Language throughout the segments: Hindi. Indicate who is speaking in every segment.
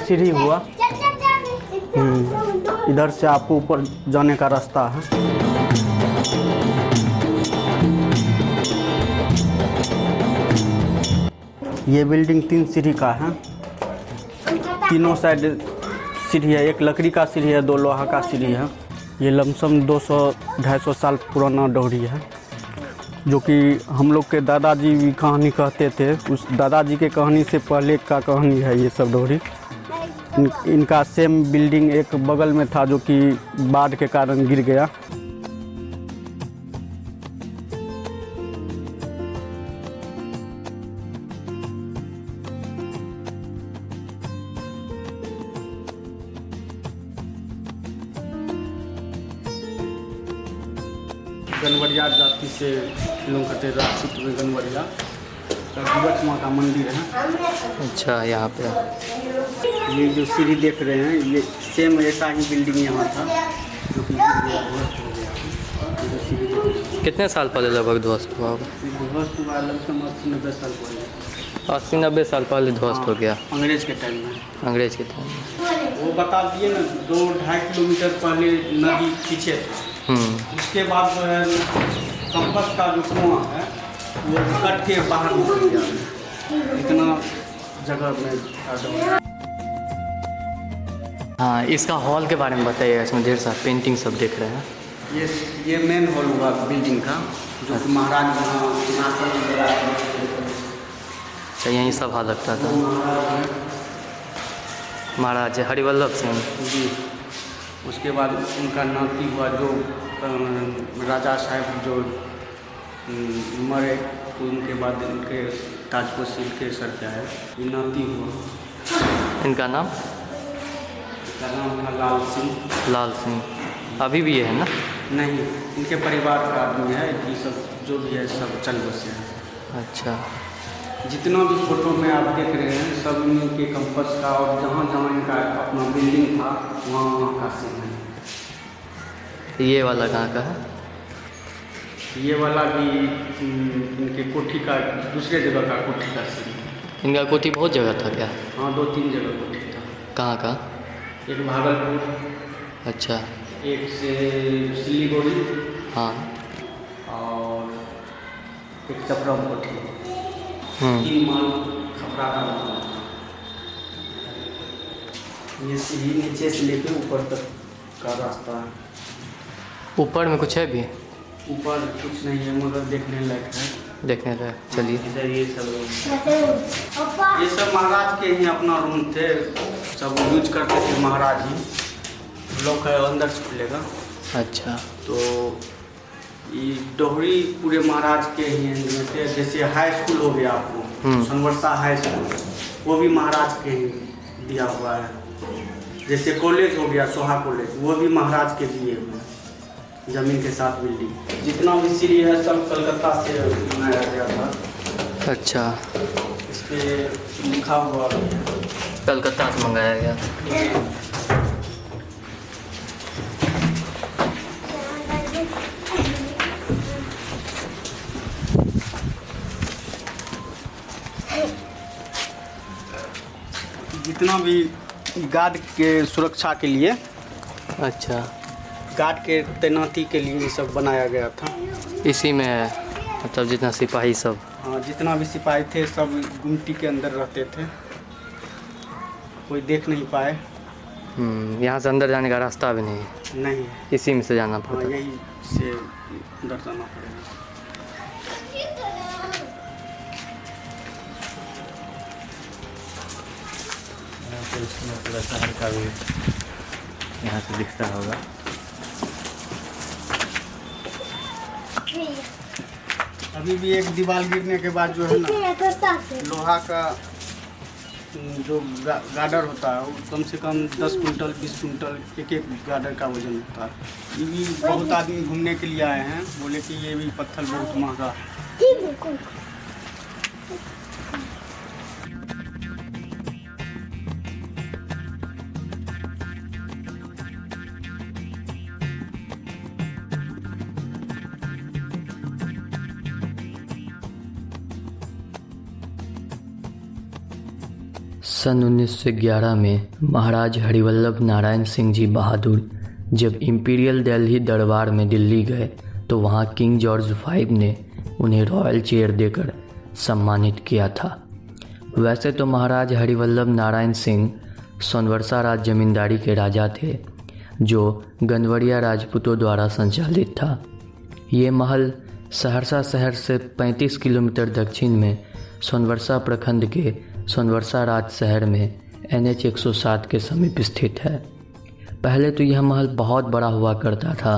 Speaker 1: सीढ़ी हुआ। इधर से आपको ऊपर जाने का रास्ता है। ये बिल्डिंग 3 सीढ़ी का है। तीनों साइड सीढ़ी है, एक लकड़ी का सीढ़ी है, 2 लोहा का सीढ़ी है। ये लमसम 200-250 साल पुराना डोहरी है, जो कि हम लोग के दादाजी भी कहानी कहते थे। उस दादाजी के कहानी से पहले का कहानी है ये सब डोहरी। इनका सेम बिल्डिंग एक बगल में था, जो कि बाढ़ के कारण गिर गया। गनवरिया जाति से लोग कहते राक्षित में गनवरिया दिवस माँ का मंदिर है।
Speaker 2: अच्छा, यहाँ पे
Speaker 1: ये जो सीढ़ी देख रहे हैं, ये सेम ऐसा ही बिल्डिंग यहाँ था, जो कि
Speaker 2: कितने साल पहले लगभग ध्वस्त हुआ?
Speaker 1: ध्वस्त हुआ लगभग 80-90 साल पहले।
Speaker 2: 80-90 साल पहले ध्वस्त हो गया,
Speaker 1: अंग्रेज के टाइम में।
Speaker 2: अंग्रेज के टाइम में।
Speaker 1: वो बता दिए ना, 2-2.5 किलोमीटर पहले नदी पीछे था। उसके बाद जो है कंपस का जो कुआं है वो कट के बाहर निकल गया। इतना जगह में।
Speaker 2: हाँ, इसका हॉल के बारे में बताइए। इसमें ढेर सारा पेंटिंग सब देख रहे हैं।
Speaker 1: ये मेन हॉल हुआ बिल्डिंग का, जो कि महाराज
Speaker 2: अच्छा, यहीं सभा लगता था। महाराज हरिवल्लभ सिंह
Speaker 1: जी। उसके बाद उनका नाती हुआ, जो राजा साहब जो मरे, तो उनके बाद उनके ताजपोशी के सर क्या है, ये नाती हुआ।
Speaker 2: इनका नाम
Speaker 1: था लाल सिंह।
Speaker 2: लाल सिंह अभी भी है ना?
Speaker 1: नहीं, इनके परिवार का आदमी है। ये सब जो भी है सब चल बसे हैं।
Speaker 2: अच्छा,
Speaker 1: जितना भी फोटो में आप देख रहे हैं सब इनके कंपस का, और जहाँ जहाँ इनका अपना बिल्डिंग था वहाँ का सीन है।
Speaker 2: ये वाला कहाँ का है?
Speaker 1: ये वाला भी इनके कोठी का, दूसरे जगह का कोठी का सीन है।
Speaker 2: इनका कोठी बहुत जगह था क्या?
Speaker 1: हाँ, 2-3 जगह कोठी था।
Speaker 2: कहाँ का?
Speaker 1: एक भागलपुर।
Speaker 2: अच्छा।
Speaker 1: एक से सिलीगुड़ी।
Speaker 2: हाँ।
Speaker 1: और एक चपराम कोठी। 3 माल खपरा का माल। ये सीढ़ी नीचे से लेके ऊपर तक का रास्ता है।
Speaker 2: ऊपर में कुछ है भी?
Speaker 1: ऊपर कुछ नहीं है, मगर देखने लायक है।
Speaker 2: देखने लायक, चलिए।
Speaker 1: इधर ये सब महाराज के ही अपना रूम थे, सब यूज करते थे महाराज ही। लोग अंदर से खुलेगा।
Speaker 2: अच्छा।
Speaker 1: तो ये डोहरी पूरे महाराज के ही में थे। जैसे हाई स्कूल हो गया आपको, सोनवर्षा हाई स्कूल, वो भी महाराज के ही दिया हुआ है। जैसे कॉलेज हो गया सोहा कॉलेज, वो भी महाराज के दिए हुए हैं, जमीन के साथ बिल्डिंग। जितना भी सीढ़ी है सब कलकत्ता से बनाया गया था।
Speaker 2: अच्छा,
Speaker 1: इस पे लिखा हुआ
Speaker 2: कलकत्ता से मंगाया गया।
Speaker 1: जितना भी गार्ड के सुरक्षा के लिए,
Speaker 2: अच्छा,
Speaker 1: गार्ड के तैनाती के लिए ये सब बनाया गया था।
Speaker 2: इसी में मतलब जितना सिपाही सब,
Speaker 1: हाँ, जितना भी सिपाही थे सब गुमटी के अंदर रहते थे, कोई देख नहीं पाए।
Speaker 2: यहाँ से अंदर जाने का रास्ता भी नहीं?
Speaker 1: नहीं,
Speaker 2: इसी में से जाना
Speaker 1: हाँ,
Speaker 2: पड़ता।
Speaker 1: यही से अंदर जाना पड़ेगा।
Speaker 3: इसमें पूरा शहर का भी यहाँ से दिखता होगा।
Speaker 1: अभी भी एक दीवार गिरने के बाद जो है ना, लोहा का जो गार्डर होता है वो कम से कम 10 कुंटल 20 कुंटल एक गार्डर का वजन होता है। ये भी बहुत आदमी घूमने के लिए आए हैं, बोले कि ये भी पत्थर बहुत महंगा है।
Speaker 2: सन 1911 में महाराज हरिवल्लभ नारायण सिंह जी बहादुर जब इम्पीरियल दिल्ली दरबार में दिल्ली गए तो वहाँ किंग जॉर्ज V ने उन्हें रॉयल चेयर देकर सम्मानित किया था। वैसे तो महाराज हरिवल्लभ नारायण सिंह सोनवर्षा राज जमींदारी के राजा थे जो गनवरिया राजपूतों द्वारा संचालित था। ये महल सहरसा शहर से 35 किलोमीटर दक्षिण में सोनवर्षा प्रखंड के सोनवर्षा राज शहर में NH 107 के समीप स्थित है। पहले तो यह महल बहुत बड़ा हुआ करता था,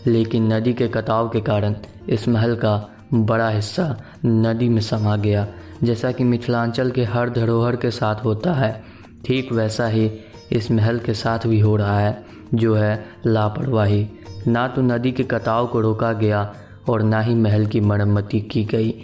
Speaker 2: लेकिन नदी के कटाव के कारण इस महल का बड़ा हिस्सा नदी में समा गया। जैसा कि मिथिलांचल के हर धरोहर के साथ होता है, ठीक वैसा ही इस महल के साथ भी हो रहा है, जो है लापरवाही। ना तो नदी के कटाव को रोका गया और ना ही महल की मरम्मती की गई।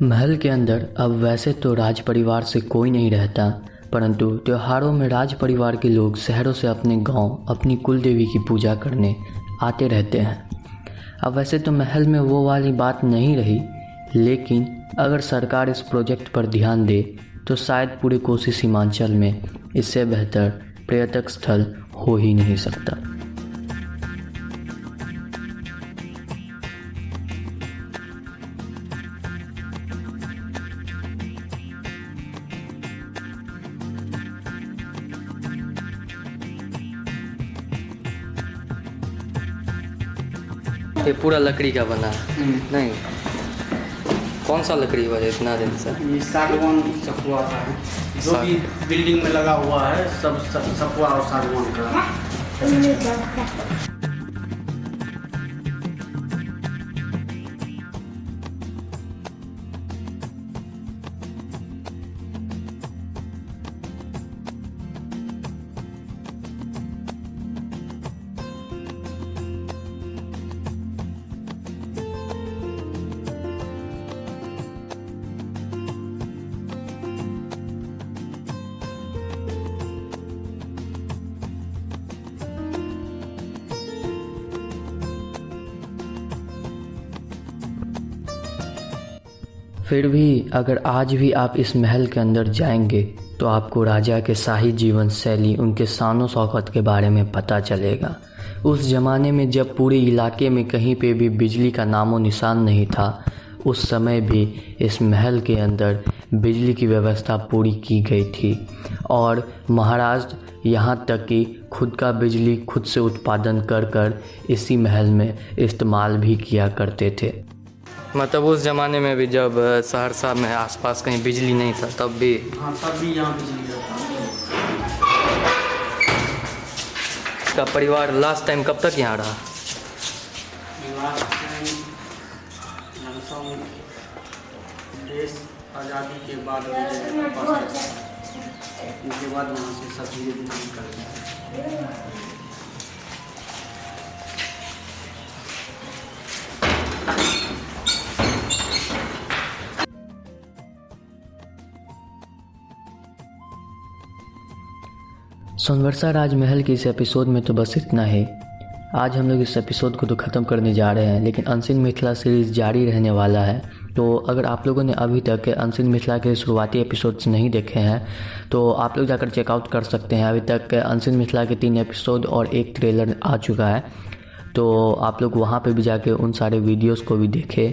Speaker 2: महल के अंदर अब वैसे तो राज परिवार से कोई नहीं रहता, परंतु त्योहारों में राज परिवार के लोग शहरों से अपने गांव अपनी कुल देवी की पूजा करने आते रहते हैं। अब वैसे तो महल में वो वाली बात नहीं रही, लेकिन अगर सरकार इस प्रोजेक्ट पर ध्यान दे तो शायद पूरे कोसी सीमांचल में इससे बेहतर पर्यटक स्थल हो ही नहीं सकता। ये पूरा लकड़ी का बना है? नहीं, कौन सा लकड़ी हुआ है इतना दिन से?
Speaker 1: ये सागवान सखुआ का है, जो भी बिल्डिंग में लगा हुआ है सब सखुआ और सागवान का है।
Speaker 2: फिर भी अगर आज भी आप इस महल के अंदर जाएंगे तो आपको राजा के शाही जीवन शैली, उनके शानो शौकत के बारे में पता चलेगा। उस ज़माने में जब पूरे इलाके में कहीं पे भी बिजली का नामो निशान नहीं था, उस समय भी इस महल के अंदर बिजली की व्यवस्था पूरी की गई थी और महाराज यहाँ तक कि खुद का बिजली खुद से उत्पादन कर इसी महल में इस्तेमाल भी किया करते थे।
Speaker 3: मतलब उस ज़माने में भी जब सहरसा में आसपास कहीं बिजली नहीं था तब भी?
Speaker 1: हाँ, तब भी यहाँ बिजली रहता।
Speaker 3: इसका परिवार लास्ट टाइम कब तक यहाँ रहा?
Speaker 1: लास्ट टाइम देश आज़ादी के बाद उनके बाद यहाँ से सब धीरे धीरे निकल गए।
Speaker 2: सोनवर्षा राजमहल के इस एपिसोड में तो बस इतना ही। आज हम लोग इस एपिसोड को तो ख़त्म करने जा रहे हैं, लेकिन अनसीन मिथिला सीरीज़ जारी रहने वाला है। तो अगर आप लोगों ने अभी तक अनसीन मिथिला के शुरुआती एपिसोड्स नहीं देखे हैं तो आप लोग जाकर चेकआउट कर सकते हैं। अभी तक अनसीन मिथिला के 3 एपिसोड और 1 ट्रेलर आ चुका है, तो आप लोग वहाँ पे भी जाके उन सारे वीडियोस को भी देखें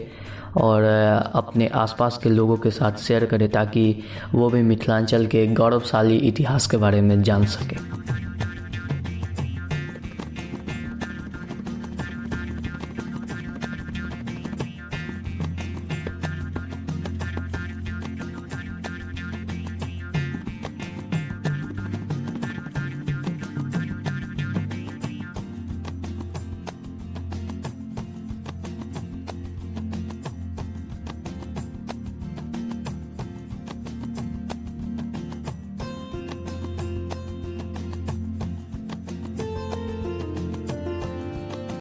Speaker 2: और अपने आसपास के लोगों के साथ शेयर करें ताकि वो भी मिथिलांचल के गौरवशाली इतिहास के बारे में जान सकें।